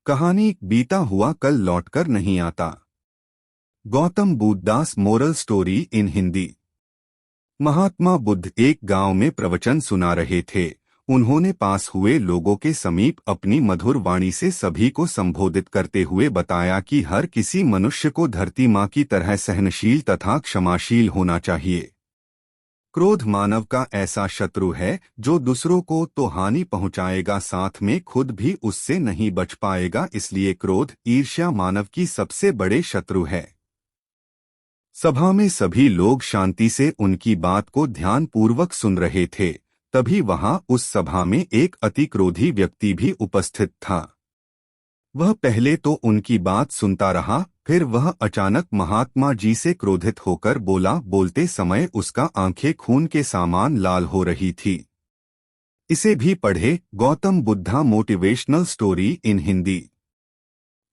कहानी बीता हुआ कल लौटकर नहीं आता। गौतम बुद्धदास moral story in Hindi. Mahatma Buddh एक गांव में प्रवचन सुना रहे थे। उन्होंने पास हुए लोगों के समीप अपनी मधुर वाणी से सभी को संबोधित करते हुए बताया कि हर किसी मनुष्य को धरती माँ की तरह सहनशील तथा क्षमाशील होना चाहिए। क्रोध मानव का ऐसा शत्रु है जो दूसरों को तो हानि पहुंचाएगा, साथ में खुद भी उससे नहीं बच पाएगा। इसलिए क्रोध, ईर्ष्या मानव की सबसे बड़े शत्रु है। सभा में सभी लोग शांति से उनकी बात को ध्यानपूर्वक सुन रहे थे। तभी वहां उस सभा में एक अति क्रोधी व्यक्ति भी उपस्थित था। वह पहले तो उनकी बात सुनता रहा, फिर वह अचानक महात्मा जी से क्रोधित होकर बोला। बोलते समय उसका आंखें खून के समान लाल हो रही थी। इसे भी पढ़े, Gautam Buddha motivational story in Hindi.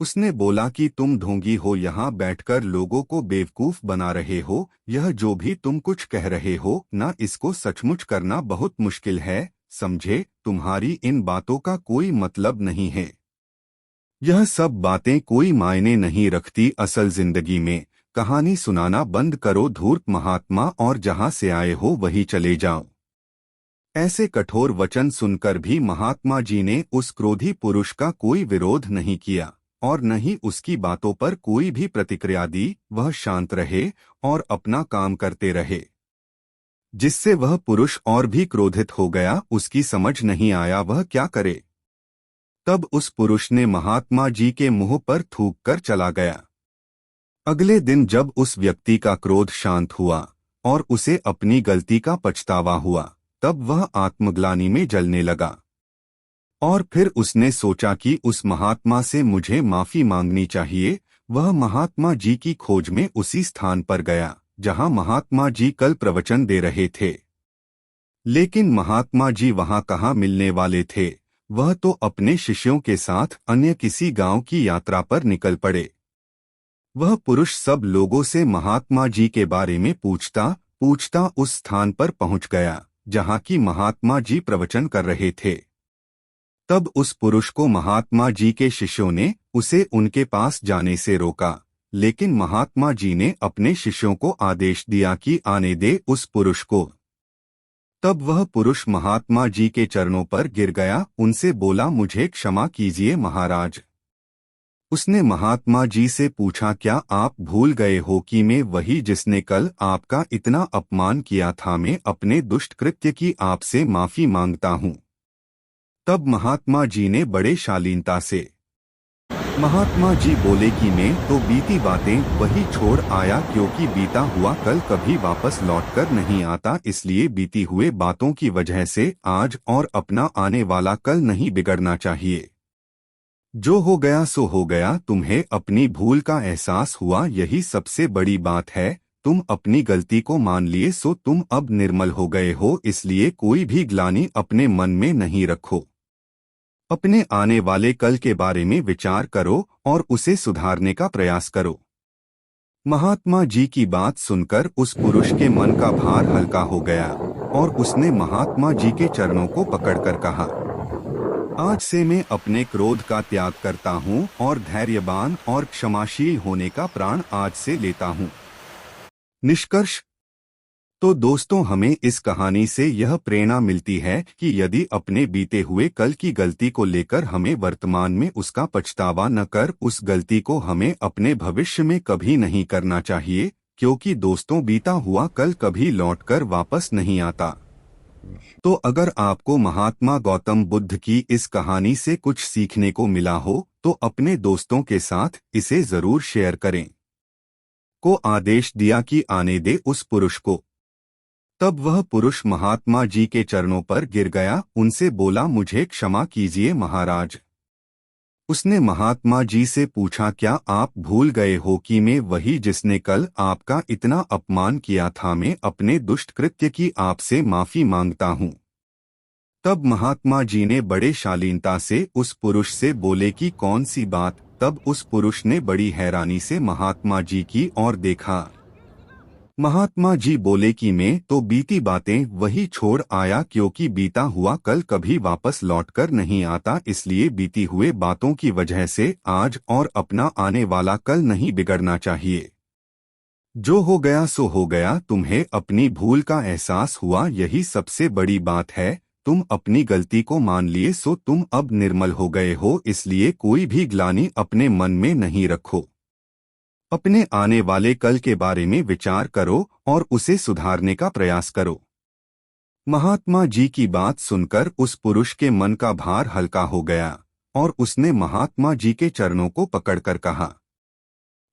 उसने बोला कि तुम ढोंगी हो, यहाँ बैठकर लोगों को बेवकूफ बना रहे हो। यह जो भी तुम कुछ कह रहे हो ना, इसको सचमुच करना बहुत मुश्किल है। समझे, तुम्हारी इन बातों का कोई मतलब नहीं है। यह सब बातें कोई मायने नहीं रखती असल जिंदगी में। कहानी सुनाना बंद करो धूर्त महात्मा, और जहां से आए हो वहीं चले जाओ। ऐसे कठोर वचन सुनकर भी महात्मा जी ने उस क्रोधी पुरुष का कोई विरोध नहीं किया और न ही उसकी बातों पर कोई भी प्रतिक्रिया दी। वह शांत रहे और अपना काम करते रहे, जिससे वह पुरुष और भी क्रोधित हो गया। उसकी समझ नहीं आया वह क्या करे। तब उस पुरुष ने महात्मा जी के मुंह पर थूक कर चला गया। अगले दिन जब उस व्यक्ति का क्रोध शांत हुआ और उसे अपनी गलती का पछतावा हुआ, तब वह आत्मग्लानि में जलने लगा। और फिर उसने सोचा कि उस महात्मा से मुझे माफी मांगनी चाहिए। वह महात्मा जी की खोज में उसी स्थान पर गया जहां महात्मा जी कल प्रवचन दे रहे थे। लेकिन महात्मा जी वहां कहाँ मिलने वाले थे। वह तो अपने शिष्यों के साथ अन्य किसी गांव की यात्रा पर निकल पड़े। वह पुरुष सब लोगों से महात्मा जी के बारे में पूछता पूछता उस स्थान पर पहुंच गया जहां की महात्मा जी प्रवचन कर रहे थे। तब उस पुरुष को महात्मा जी के शिष्यों ने उसे उनके पास जाने से रोका, लेकिन महात्मा जी ने अपने शिष्यों को आदेश दिया कि आने दे उस पुरुष को। तब वह पुरुष महात्मा जी के चरणों पर गिर गया, उनसे बोला, मुझे क्षमा कीजिए महाराज। उसने महात्मा जी से पूछा, क्या आप भूल गए हो कि मैं वही जिसने कल आपका इतना अपमान किया था। मैं अपने दुष्ट कृत्य की आपसे माफी मांगता हूँ। तब महात्मा जी ने बड़े शालीनता से महात्मा जी बोले कि मैं तो बीती बातें वही छोड़ आया, क्योंकि बीता हुआ कल कभी वापस लौटकर नहीं आता। इसलिए बीती हुए बातों की वजह से आज और अपना आने वाला कल नहीं बिगड़ना चाहिए। जो हो गया सो हो गया। तुम्हें अपनी भूल का एहसास हुआ, यही सबसे बड़ी बात है। तुम अपनी गलती को मान लिए, सो तुम अब निर्मल हो गए हो। इसलिए कोई भी ग्लानि अपने मन में नहीं रखो। अपने आने वाले कल के बारे में विचार करो और उसे सुधारने का प्रयास करो। महात्मा जी की बात सुनकर उस पुरुष के मन का भार हल्का हो गया और उसने महात्मा जी के चरणों को पकड़कर कहा, आज से मैं अपने क्रोध का त्याग करता हूँ और धैर्यवान और क्षमाशील होने का प्रण आज से लेता हूँ। निष्कर्ष। तो दोस्तों, हमें इस कहानी से यह प्रेरणा मिलती है कि यदि अपने बीते हुए कल की गलती को लेकर हमें वर्तमान में उसका पछतावा न कर, उस गलती को हमें अपने भविष्य में कभी नहीं करना चाहिए, क्योंकि दोस्तों बीता हुआ कल कभी लौटकर वापस नहीं आता। तो अगर आपको महात्मा गौतम बुद्ध की इस कहानी से कुछ सीखने को मिला हो तो अपने दोस्तों के साथ इसे जरूर शेयर करें। को आदेश दिया कि आने दे उस पुरुष को। तब वह पुरुष महात्मा जी के चरणों पर गिर गया, उनसे बोला, मुझे क्षमा कीजिए महाराज। उसने महात्मा जी से पूछा, क्या आप भूल गए हो कि मैं वही जिसने कल आपका इतना अपमान किया था। मैं अपने दुष्ट कृत्य की आपसे माफी मांगता हूँ। तब महात्मा जी ने बड़े शालीनता से उस पुरुष से बोले कि कौन सी बात। तब उस पुरुष ने बड़ी हैरानी से महात्मा जी की ओर देखा। महात्मा जी बोले कि मैं तो बीती बातें वही छोड़ आया, क्योंकि बीता हुआ कल कभी वापस लौटकर नहीं आता। इसलिए बीती हुए बातों की वजह से आज और अपना आने वाला कल नहीं बिगड़ना चाहिए। जो हो गया सो हो गया। तुम्हें अपनी भूल का एहसास हुआ, यही सबसे बड़ी बात है। तुम अपनी गलती को मान लिए, सो तुम अब निर्मल हो गए हो। इसलिए कोई भी ग्लानि अपने मन में नहीं रखो। अपने आने वाले कल के बारे में विचार करो और उसे सुधारने का प्रयास करो। महात्मा जी की बात सुनकर उस पुरुष के मन का भार हल्का हो गया और उसने महात्मा जी के चरणों को पकड़कर कहा,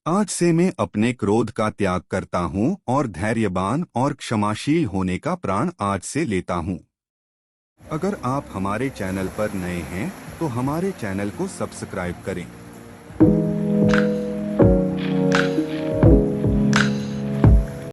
आज से मैं अपने क्रोध का त्याग करता हूँ और धैर्यवान और क्षमाशील होने का प्रण आज से लेता हूँ। अगर आप हमारे चैनल पर नए हैं तो हमारे चैनल को सब्सक्राइब करें।